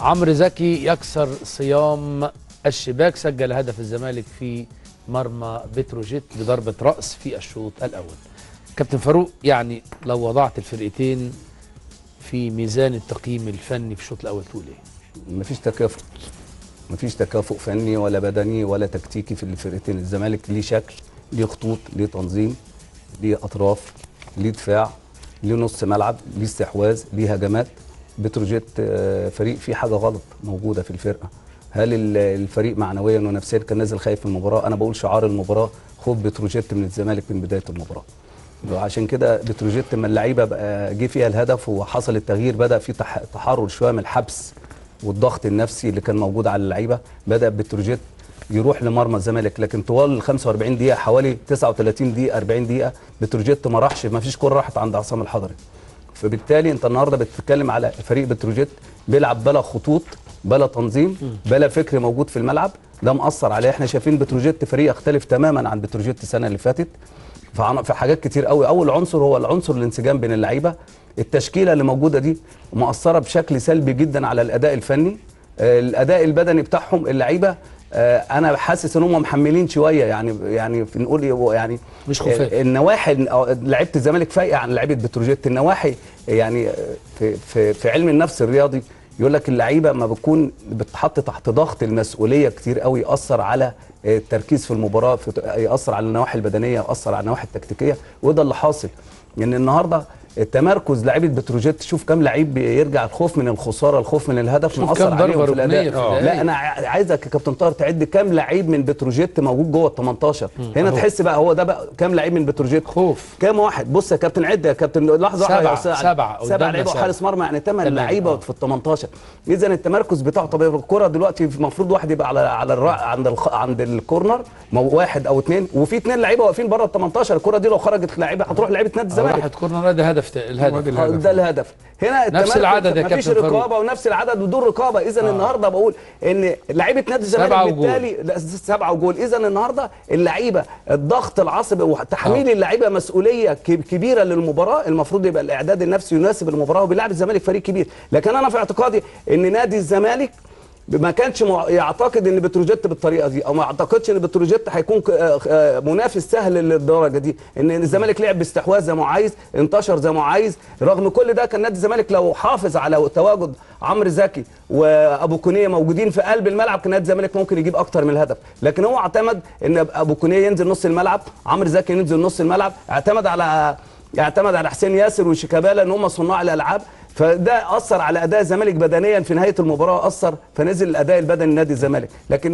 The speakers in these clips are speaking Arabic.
عمرو زكي يكسر صيام الشباك، سجل هدف الزمالك في مرمى بتروجيت بضربة رأس في الشوط الأول. كابتن فاروق، يعني لو وضعت الفرقتين في ميزان التقييم الفني في الشوط الأول تقول إيه؟ مفيش تكافؤ، مفيش تكافؤ فني ولا بدني ولا تكتيكي في الفرقتين. الزمالك ليه شكل، ليه خطوط، ليه تنظيم، ليه أطراف، ليه دفاع، ليه نص ملعب، ليه استحواذ، ليه هجمات. بتروجيت فريق فيه حاجة غلط موجودة في الفرقة. هل الفريق معنويا ونفسيا كان نازل خايف في المباراة؟ أنا بقول شعار المباراة خوف بتروجيت من الزمالك من بداية المباراة. وعشان كده بتروجيت لما اللعيبة بقى جه فيها الهدف وحصل التغيير، بدأ في تحرر شوية من الحبس والضغط النفسي اللي كان موجود على اللعيبة. بدأ بتروجيت يروح لمرمى الزمالك، لكن طوال ال 45 دقيقة حوالي 39 دقيقة 40 دقيقة بتروجيت ما راحش، ما فيش كرة راحت عند عصام الحضري. فبالتالي انت النهارده بتتكلم على فريق بتروجيت بيلعب بلا خطوط، بلا تنظيم، بلا فكر موجود في الملعب. ده مأثر عليه. احنا شايفين بتروجيت فريق يختلف تماما عن بتروجيت السنة اللي فاتت في حاجات كتير قوي. اول عنصر هو العنصر الانسجام بين اللعيبة. التشكيلة اللي موجودة دي مأثرة بشكل سلبي جدا على الأداء الفني. الأداء البدني بتاعهم اللعيبة انا حاسس ان هم محملين شويه، يعني نقول يعني مش خفاف. النواحي لعيبه الزمالك فايقه عن لعيبه بتروجيت. النواحي يعني في علم النفس الرياضي يقول لك اللعيبه ما بتكون بتحط تحت ضغط المسؤوليه كتير قوي، ياثر على التركيز في المباراه، ياثر على النواحي البدنيه، ياثر على النواحي التكتيكيه. وده اللي حاصل. ان النهارده التمركز لعيبه بتروجيت، شوف كام لعيب بيرجع، الخوف من الخساره، الخوف من الهدف مؤثر عليهم في الاداء. لا انا عايزك يا كابتن طاهر تعد كام لعيب من بتروجيت موجود جوه ال 18. هنا تحس بقى هو ده بقى كام لعيب من بتروجيت، خوف كام واحد. بص يا كابتن عد يا كابتن، لحظه واحده. سبعه لعيبه وحارس مرمى، يعني 8 لعيبه في ال 18. اذا التمركز بتاعه طبيعي. الكره دلوقتي المفروض واحد يبقى عند الكورنر، واحد او اثنين، وفي اثنين لعيبه واقفين بره ال 18. الكره دي لو خرجت لعيبه هتروح لعيبه نادي الزمالك. راحت كورنر، ده هدف ده الهدف. هنا نفس العدد، مفيش رقابه ونفس العدد بدون رقابه. اذا النهارده بقول ان لعيبه نادي الزمالك بالتالي 7 وجول. اذا النهارده اللعيبه الضغط العصبي وتحميل اللعيبه مسؤوليه كبيره للمباراه. المفروض يبقى الاعداد النفسي يناسب المباراه، وبيلعب الزمالك فريق كبير. لكن انا في اعتقادي ان نادي الزمالك ما كانش يعتقد ان بتروجيت بالطريقه دي، او ما اعتقدش ان بتروجيت هيكون منافس سهل للدرجه دي. ان الزمالك لعب باستحواذ زي ما عايز، انتشر زي ما عايز. رغم كل ده كان نادي الزمالك لو حافظ على تواجد عمرو زكي وابو كونيه موجودين في قلب الملعب، كان نادي الزمالك ممكن يجيب اكتر من الهدف. لكن هو اعتمد ان ابو كونيه ينزل نص الملعب، عمرو زكي ينزل نص الملعب، اعتمد على حسين ياسر وشيكابالا ان هم صناع الالعاب. فده اثر على اداء الزمالك بدنيا في نهايه المباراه، اثر فنزل الاداء البدني لنادي الزمالك. لكن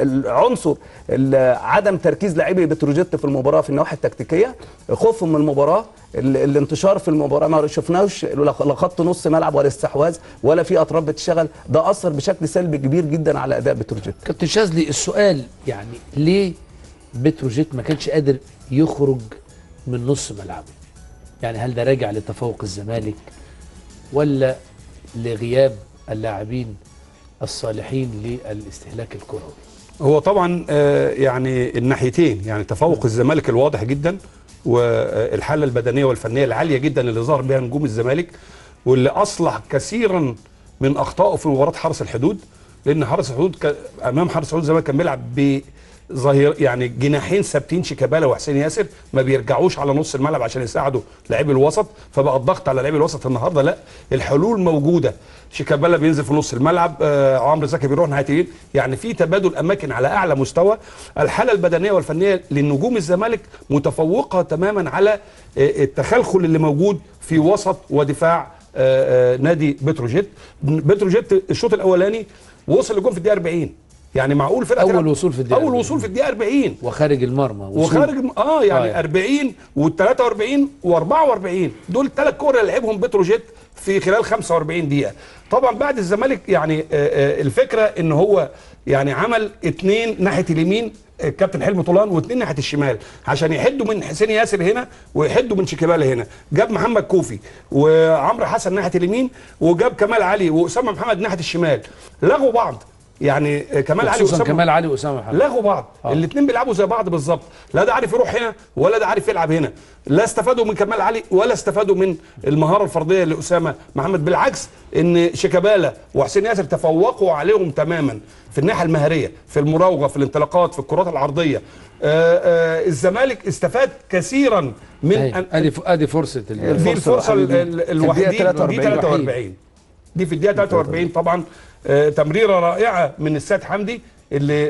العنصر عدم تركيز لاعبي بتروجيت في المباراه في النواحي التكتيكيه، خوفهم من المباراه، الانتشار في المباراه ما شفناش لا خط نص ملعب ولا استحواذ ولا في اطراف بتشتغل. ده اثر بشكل سلبي كبير جدا على اداء بتروجيت. كابتن شاذلي، السؤال يعني ليه بتروجيت ما كانش قادر يخرج من نص ملعبه؟ يعني هل ده راجع لتفوق الزمالك ولا لغياب اللاعبين الصالحين للاستهلاك الكروي؟ هو طبعا يعني الناحيتين، يعني تفوق الزمالك الواضح جدا، والحاله البدنيه والفنيه العاليه جدا اللي ظهر بها نجوم الزمالك، واللي اصلح كثيرا من اخطائه في مباراه حرس الحدود. لان حرس الحدود امام حرس الحدود الزمالك كان بيلعب ظهير، يعني جناحين ثابتين، شيكابالا وحسين ياسر، ما بيرجعوش على نص الملعب عشان يساعدوا لاعبي الوسط. فبقى الضغط على لاعبي الوسط. النهارده لا، الحلول موجوده. شيكابالا بينزل في نص الملعب، عمرو زكي بيروح ناحيتين، يعني في تبادل اماكن على اعلى مستوى. الحاله البدنيه والفنيه للنجوم الزمالك متفوقه تماما على التخلخل اللي موجود في وسط ودفاع نادي بتروجيت. بتروجيت الشوط الاولاني وصل لجون في الدقيقه 40. يعني معقول فرقه اول وصول في الدقيقه 40 وخارج المرمى وخارج يعني 40 و43 و44 دول الثلاث كور اللي لعبهم بتروجيت في خلال 45 دقيقه. طبعا بعد الزمالك يعني الفكره ان هو يعني عمل 2 ناحيه اليمين، الكابتن حلمي طولان، و2 ناحيه الشمال عشان يحدوا من حسين ياسر هنا ويحدوا من شيكابالا هنا. جاب محمد كوفي وعمرو حسن ناحيه اليمين، وجاب كمال علي واسامه محمد ناحيه الشمال. لغوا بعض يعني كمال علي خصوصا واسامه كمال علي واسامه محمد لغوا بعض. الاثنين بيلعبوا زي بعض بالظبط، لا ده عارف يروح هنا ولا ده عارف يلعب هنا، لا استفادوا من كمال علي ولا استفادوا من المهاره الفرديه لاسامه محمد. بالعكس ان شيكابالا وحسين ياسر تفوقوا عليهم تماما في الناحيه المهريه، في المراوغه، في الانطلاقات، في الكرات العرضيه. الزمالك استفاد كثيرا من ادي فرصه دي الفرصه الوحيده دي 43 دي في الدقيقه 43 طبعا. تمريره رائعه من السيد حمدي اللي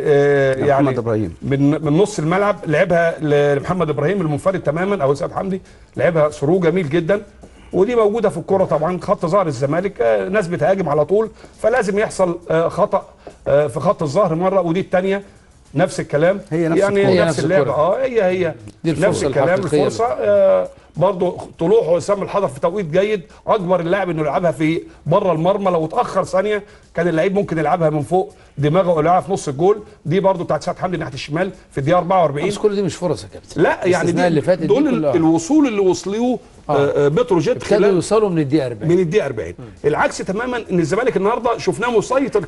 يعني محمد ابراهيم من نص الملعب لعبها لمحمد ابراهيم المنفرد تماما، او السيد حمدي لعبها ثرو جميل جدا. ودي موجوده في الكوره طبعا، خط ظهر الزمالك ناس بتهاجم على طول، فلازم يحصل خطا في خط الظهر مره، ودي الثانيه نفس الكلام، هي نفس يعني الكورة. نفس اللعبه. هي دي الفرصة نفس الكلام. الحقيقية. الفرصه برضه طلوع حسام الحضر في توقيت جيد، اجبر اللاعب انه يلعبها في بره المرمى. لو اتاخر ثانيه كان اللعيب ممكن يلعبها من فوق دماغه ويلعبها في نص الجول. دي برضه بتاعت سعد حمدي ناحيه الشمال في الدقيقه 44. بس كل دي مش فرص يا كابتن. لا يعني دي اللي فاتت دول دي كلها. الوصول اللي وصلوه بتروجيت ابتدوا يوصلوا من الدقيقه 40. من الدقيقه 40. العكس تماما ان الزمالك النهارده شفناه مسيطر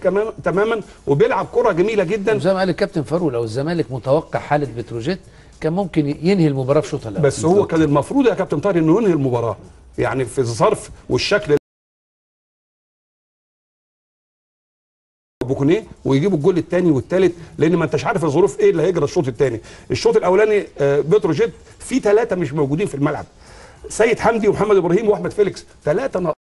تماما وبيلعب كره جميله جدا. وزي ما قال الكابتن فاروق، لو الزمالك متوقع حاله بتروجيت كان ممكن ينهي المباراه في شوطها الاول. بس هو كان المفروض يا كابتن طاهر انه ينهي المباراه، يعني في الظرف والشكل بوكونيه، ويجيبوا الجول الثاني والثالث، لان ما انتش عارف الظروف ايه اللي هيجرى الشوط الثاني. الشوط الاولاني بتروجيت في 3 مش موجودين في الملعب، سيد حمدي ومحمد ابراهيم واحمد فيليكس، 3